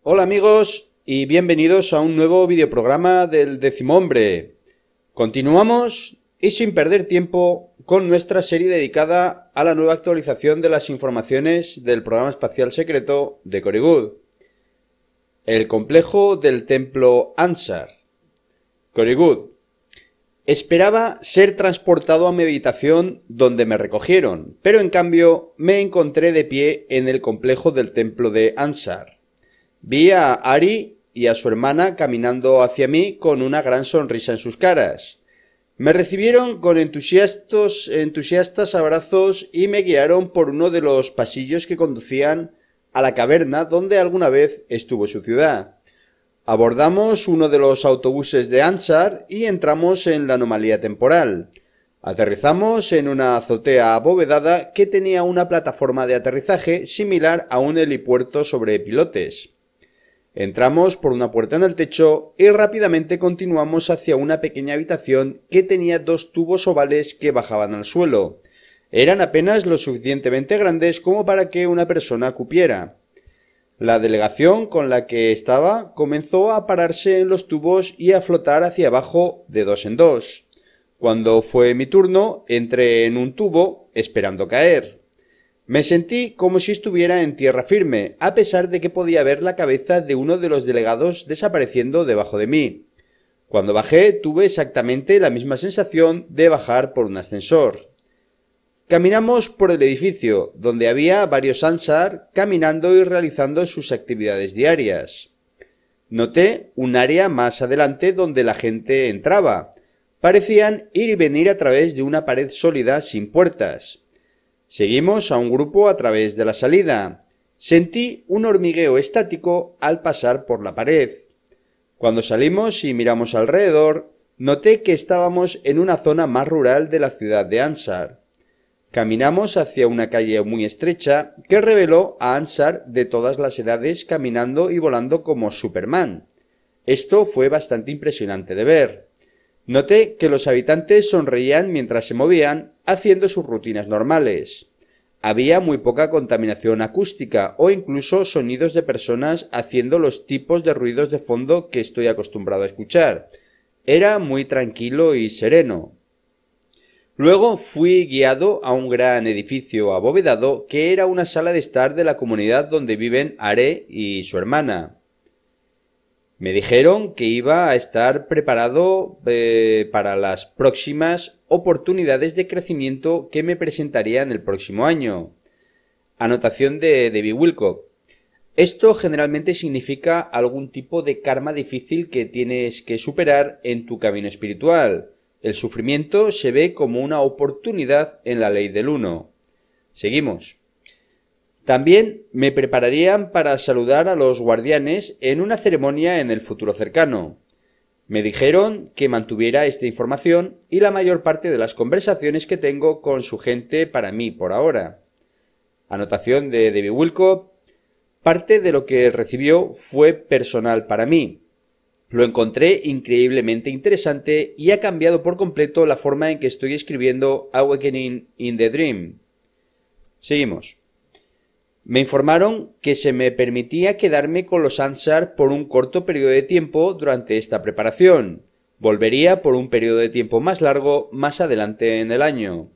Hola amigos y bienvenidos a un nuevo videoprograma del Décimo Hombre. Continuamos y sin perder tiempo con nuestra serie dedicada a la nueva actualización de las informaciones del programa espacial secreto de Cory-Good. El complejo del templo Ansar. Cory-Good. Esperaba ser transportado a mi habitación donde me recogieron, pero en cambio me encontré de pie en el complejo del templo de Ansar. Vi a Ari y a su hermana caminando hacia mí con una gran sonrisa en sus caras. Me recibieron con entusiastas abrazos y me guiaron por uno de los pasillos que conducían a la caverna donde alguna vez estuvo su ciudad. Abordamos uno de los autobuses de Ansar y entramos en la anomalía temporal. Aterrizamos en una azotea abovedada que tenía una plataforma de aterrizaje similar a un helipuerto sobre pilotes. Entramos por una puerta en el techo y rápidamente continuamos hacia una pequeña habitación que tenía dos tubos ovales que bajaban al suelo. Eran apenas lo suficientemente grandes como para que una persona cupiera. La delegación con la que estaba comenzó a pararse en los tubos y a flotar hacia abajo de dos en dos. Cuando fue mi turno, entré en un tubo esperando caer. Me sentí como si estuviera en tierra firme, a pesar de que podía ver la cabeza de uno de los delegados desapareciendo debajo de mí. Cuando bajé, tuve exactamente la misma sensación de bajar por un ascensor. Caminamos por el edificio, donde había varios Ansar caminando y realizando sus actividades diarias. Noté un área más adelante donde la gente entraba. Parecían ir y venir a través de una pared sólida sin puertas. Seguimos a un grupo a través de la salida. Sentí un hormigueo estático al pasar por la pared. Cuando salimos y miramos alrededor, noté que estábamos en una zona más rural de la ciudad de Ansar. Caminamos hacia una calle muy estrecha que reveló a Ansar de todas las edades caminando y volando como Superman. Esto fue bastante impresionante de ver. Noté que los habitantes sonreían mientras se movían, haciendo sus rutinas normales. Había muy poca contaminación acústica o incluso sonidos de personas haciendo los tipos de ruidos de fondo que estoy acostumbrado a escuchar. Era muy tranquilo y sereno. Luego fui guiado a un gran edificio abovedado que era una sala de estar de la comunidad donde viven Are y su hermana. Me dijeron que iba a estar preparado para las próximas oportunidades de crecimiento que me presentarían el próximo año. Anotación de Debbie Wilcock. Esto generalmente significa algún tipo de karma difícil que tienes que superar en tu camino espiritual. El sufrimiento se ve como una oportunidad en la ley del uno. Seguimos. También me prepararían para saludar a los guardianes en una ceremonia en el futuro cercano. Me dijeron que mantuviera esta información y la mayor parte de las conversaciones que tengo con su gente para mí por ahora. Anotación de Debbie Wilcock. Parte de lo que recibió fue personal para mí. Lo encontré increíblemente interesante y ha cambiado por completo la forma en que estoy escribiendo Awakening in the Dream. Seguimos. Me informaron que se me permitía quedarme con los Ansar por un corto periodo de tiempo durante esta preparación. Volvería por un periodo de tiempo más largo más adelante en el año.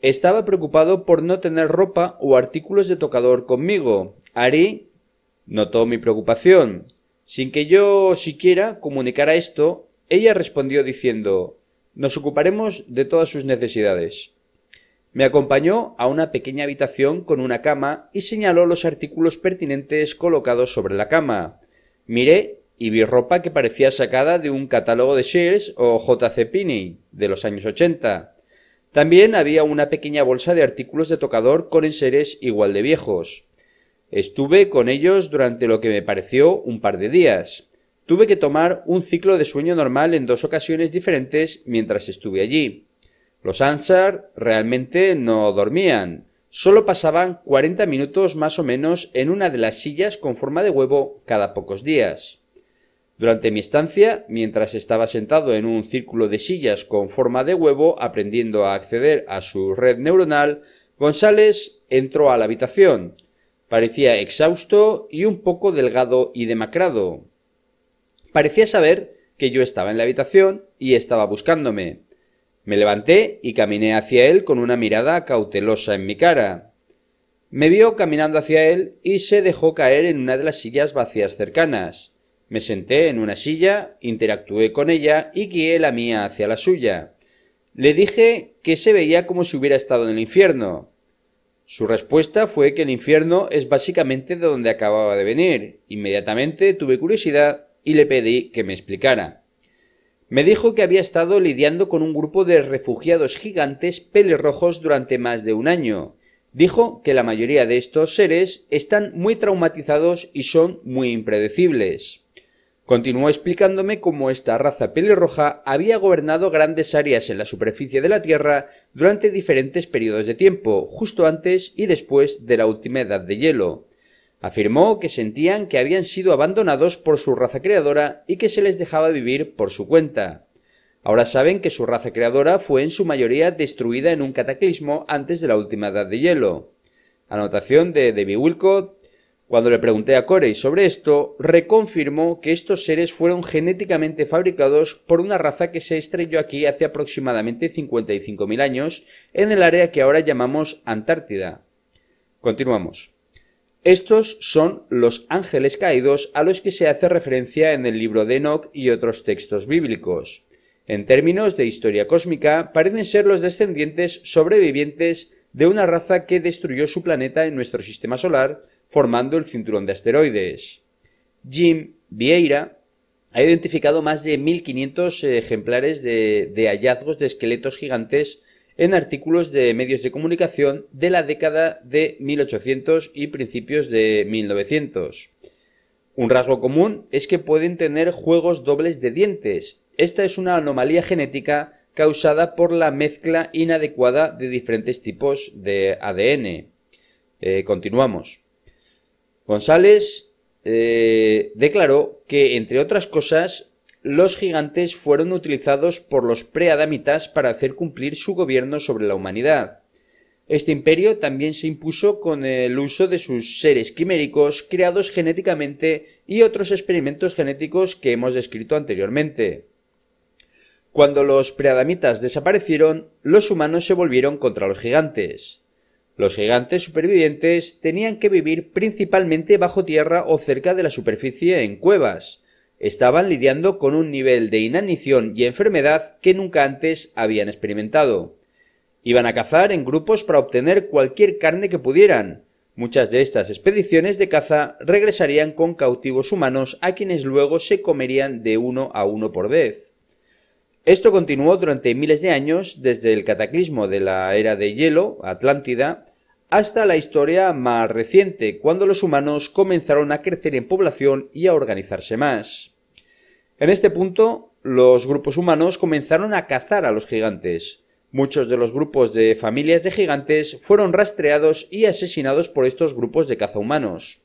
Estaba preocupado por no tener ropa o artículos de tocador conmigo. Ari notó mi preocupación. Sin que yo siquiera comunicara esto, ella respondió diciendo: «Nos ocuparemos de todas sus necesidades». Me acompañó a una pequeña habitación con una cama y señaló los artículos pertinentes colocados sobre la cama. Miré y vi ropa que parecía sacada de un catálogo de Sears o J.C. Penney de los años 80. También había una pequeña bolsa de artículos de tocador con enseres igual de viejos. Estuve con ellos durante lo que me pareció un par de días. Tuve que tomar un ciclo de sueño normal en dos ocasiones diferentes mientras estuve allí. Los Ansar realmente no dormían. Solo pasaban 40 minutos más o menos en una de las sillas con forma de huevo cada pocos días. Durante mi estancia, mientras estaba sentado en un círculo de sillas con forma de huevo aprendiendo a acceder a su red neuronal, González entró a la habitación. Parecía exhausto y un poco delgado y demacrado. Parecía saber que yo estaba en la habitación y estaba buscándome. Me levanté y caminé hacia él con una mirada cautelosa en mi cara. Me vio caminando hacia él y se dejó caer en una de las sillas vacías cercanas. Me senté en una silla, interactué con ella y guié la mía hacia la suya. Le dije que se veía como si hubiera estado en el infierno. Su respuesta fue que el infierno es básicamente de donde acababa de venir. Inmediatamente tuve curiosidad y le pedí que me explicara. Me dijo que había estado lidiando con un grupo de refugiados gigantes pelirrojos durante más de un año. Dijo que la mayoría de estos seres están muy traumatizados y son muy impredecibles. Continuó explicándome cómo esta raza pelirroja había gobernado grandes áreas en la superficie de la Tierra durante diferentes periodos de tiempo, justo antes y después de la última edad de hielo. Afirmó que sentían que habían sido abandonados por su raza creadora y que se les dejaba vivir por su cuenta. Ahora saben que su raza creadora fue en su mayoría destruida en un cataclismo antes de la última edad de hielo. Anotación de David Wilcott. Cuando le pregunté a Corey sobre esto, reconfirmó que estos seres fueron genéticamente fabricados por una raza que se estrelló aquí hace aproximadamente 55.000 años en el área que ahora llamamos Antártida. Continuamos. Estos son los ángeles caídos a los que se hace referencia en el libro de Enoc y otros textos bíblicos. En términos de historia cósmica, parecen ser los descendientes sobrevivientes de una raza que destruyó su planeta en nuestro sistema solar, formando el cinturón de asteroides. Jim Vieira ha identificado más de 1.500 ejemplares de hallazgos de esqueletos gigantes en artículos de medios de comunicación de la década de 1800 y principios de 1900. Un rasgo común es que pueden tener juegos dobles de dientes. Esta es una anomalía genética causada por la mezcla inadecuada de diferentes tipos de ADN. Continuamos. González declaró que, entre otras cosas, los gigantes fueron utilizados por los preadamitas para hacer cumplir su gobierno sobre la humanidad. Este imperio también se impuso con el uso de sus seres quiméricos creados genéticamente y otros experimentos genéticos que hemos descrito anteriormente. Cuando los preadamitas desaparecieron, los humanos se volvieron contra los gigantes. Los gigantes supervivientes tenían que vivir principalmente bajo tierra o cerca de la superficie en cuevas. Estaban lidiando con un nivel de inanición y enfermedad que nunca antes habían experimentado. Iban a cazar en grupos para obtener cualquier carne que pudieran. Muchas de estas expediciones de caza regresarían con cautivos humanos a quienes luego se comerían de uno a uno por vez. Esto continuó durante miles de años, desde el cataclismo de la era de hielo, Atlántida, hasta la historia más reciente, cuando los humanos comenzaron a crecer en población y a organizarse más. En este punto, los grupos humanos comenzaron a cazar a los gigantes. Muchos de los grupos de familias de gigantes fueron rastreados y asesinados por estos grupos de caza humanos.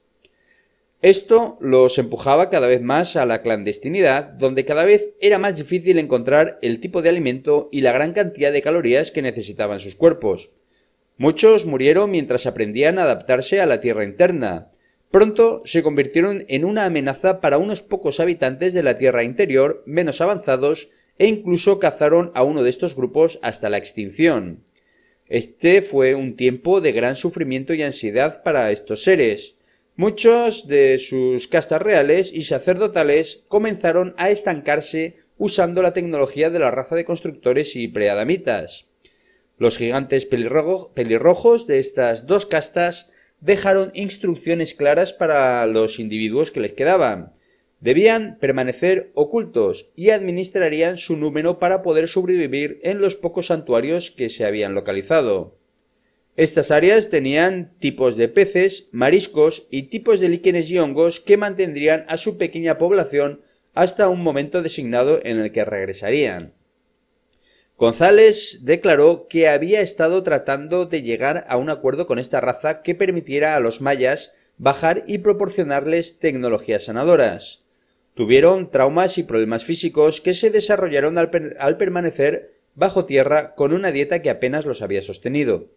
Esto los empujaba cada vez más a la clandestinidad, donde cada vez era más difícil encontrar el tipo de alimento y la gran cantidad de calorías que necesitaban sus cuerpos. Muchos murieron mientras aprendían a adaptarse a la tierra interna. Pronto se convirtieron en una amenaza para unos pocos habitantes de la tierra interior menos avanzados e incluso cazaron a uno de estos grupos hasta la extinción. Este fue un tiempo de gran sufrimiento y ansiedad para estos seres. Muchos de sus castas reales y sacerdotales comenzaron a estancarse usando la tecnología de la raza de constructores y preadamitas. Los gigantes pelirrojos de estas dos castas dejaron instrucciones claras para los individuos que les quedaban. Debían permanecer ocultos y administrarían su número para poder sobrevivir en los pocos santuarios que se habían localizado. Estas áreas tenían tipos de peces, mariscos y tipos de líquenes y hongos que mantendrían a su pequeña población hasta un momento designado en el que regresarían. González declaró que había estado tratando de llegar a un acuerdo con esta raza que permitiera a los mayas bajar y proporcionarles tecnologías sanadoras. Tuvieron traumas y problemas físicos que se desarrollaron al permanecer bajo tierra con una dieta que apenas los había sostenido.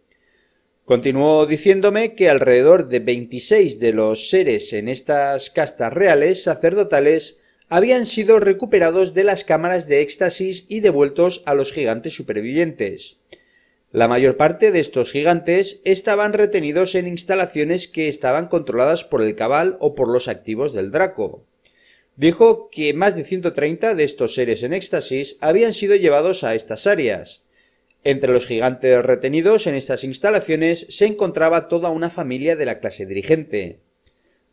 Continuó diciéndome que alrededor de 26 de los seres en estas castas reales sacerdotales habían sido recuperados de las cámaras de éxtasis y devueltos a los gigantes supervivientes. La mayor parte de estos gigantes estaban retenidos en instalaciones que estaban controladas por el Cabal o por los activos del Draco. Dijo que más de 130 de estos seres en éxtasis habían sido llevados a estas áreas. Entre los gigantes retenidos en estas instalaciones se encontraba toda una familia de la clase dirigente.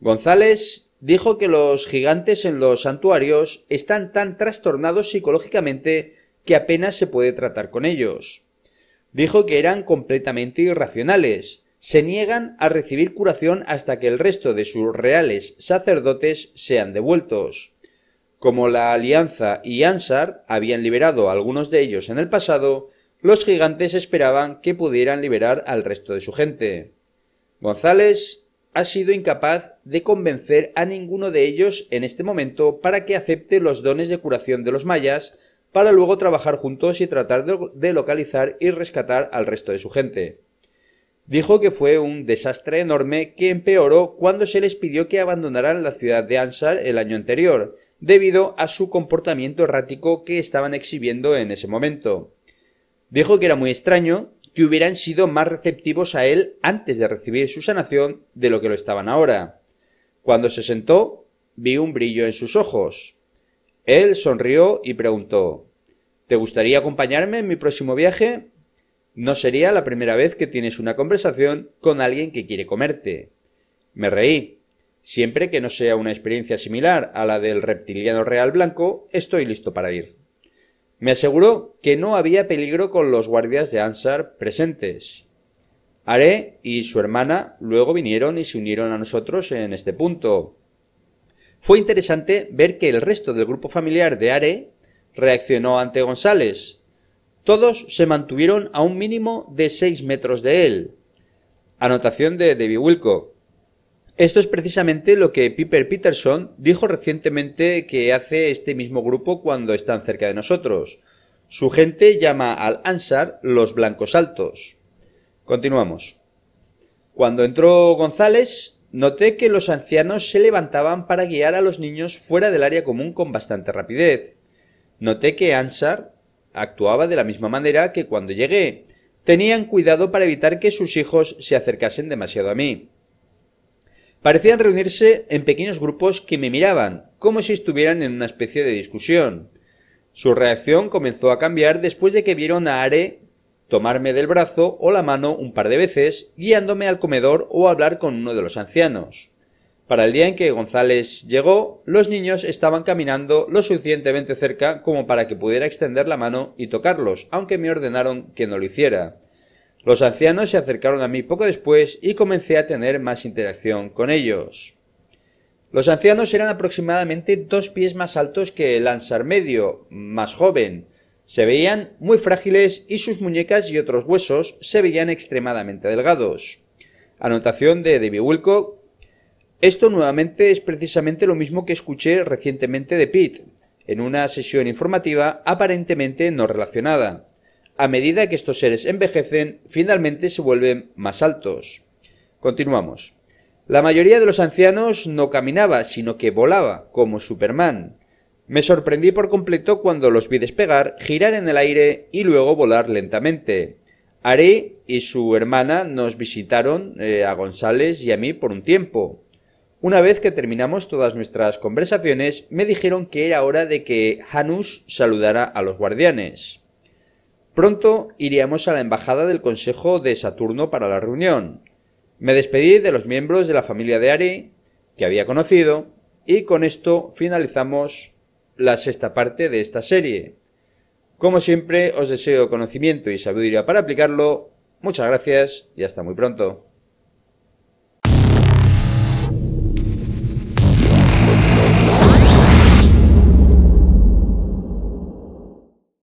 González dijo que los gigantes en los santuarios están tan trastornados psicológicamente que apenas se puede tratar con ellos. Dijo que eran completamente irracionales, se niegan a recibir curación hasta que el resto de sus reales sacerdotes sean devueltos. Como la Alianza y Ansar habían liberado a algunos de ellos en el pasado, los gigantes esperaban que pudieran liberar al resto de su gente. González ha sido incapaz de convencer a ninguno de ellos en este momento para que acepte los dones de curación de los mayas, para luego trabajar juntos y tratar de localizar y rescatar al resto de su gente. Dijo que fue un desastre enorme que empeoró cuando se les pidió que abandonaran la ciudad de Ansar el año anterior, debido a su comportamiento errático que estaban exhibiendo en ese momento. Dijo que era muy extraño que hubieran sido más receptivos a él antes de recibir su sanación de lo que lo estaban ahora. Cuando se sentó, vi un brillo en sus ojos. Él sonrió y preguntó: ¿te gustaría acompañarme en mi próximo viaje? No sería la primera vez que tienes una conversación con alguien que quiere comerte. Me reí. Siempre que no sea una experiencia similar a la del reptiliano real blanco, estoy listo para ir. Me aseguró que no había peligro con los guardias de Ansar presentes. Are y su hermana luego vinieron y se unieron a nosotros en este punto. Fue interesante ver que el resto del grupo familiar de Are reaccionó ante González. Todos se mantuvieron a un mínimo de 6 metros de él. Anotación de David Wilcock. Esto es precisamente lo que Piper Peterson dijo recientemente que hace este mismo grupo cuando están cerca de nosotros. Su gente llama al Ansar los blancos altos. Continuamos. Cuando entró González, noté que los ancianos se levantaban para guiar a los niños fuera del área común con bastante rapidez. Noté que Ansar actuaba de la misma manera que cuando llegué. Tenían cuidado para evitar que sus hijos se acercasen demasiado a mí. Parecían reunirse en pequeños grupos que me miraban, como si estuvieran en una especie de discusión. Su reacción comenzó a cambiar después de que vieron a Are tomarme del brazo o la mano un par de veces, guiándome al comedor o a hablar con uno de los ancianos. Para el día en que González llegó, los niños estaban caminando lo suficientemente cerca como para que pudiera extender la mano y tocarlos, aunque me ordenaron que no lo hiciera. Los ancianos se acercaron a mí poco después y comencé a tener más interacción con ellos. Los ancianos eran aproximadamente 2 pies más altos que el Ansar medio, más joven. Se veían muy frágiles y sus muñecas y otros huesos se veían extremadamente delgados. Anotación de David Wilcock. Esto nuevamente es precisamente lo mismo que escuché recientemente de Pete, en una sesión informativa aparentemente no relacionada. A medida que estos seres envejecen, finalmente se vuelven más altos. Continuamos. La mayoría de los ancianos no caminaba, sino que volaba, como Superman. Me sorprendí por completo cuando los vi despegar, girar en el aire y luego volar lentamente. Are y su hermana nos visitaron a González y a mí por un tiempo. Una vez que terminamos todas nuestras conversaciones, me dijeron que era hora de que Hanush saludara a los guardianes. Pronto iríamos a la embajada del Consejo de Saturno para la reunión. Me despedí de los miembros de la familia de Are, que había conocido, y con esto finalizamos la 6ª parte de esta serie. Como siempre, os deseo conocimiento y sabiduría para aplicarlo. Muchas gracias y hasta muy pronto.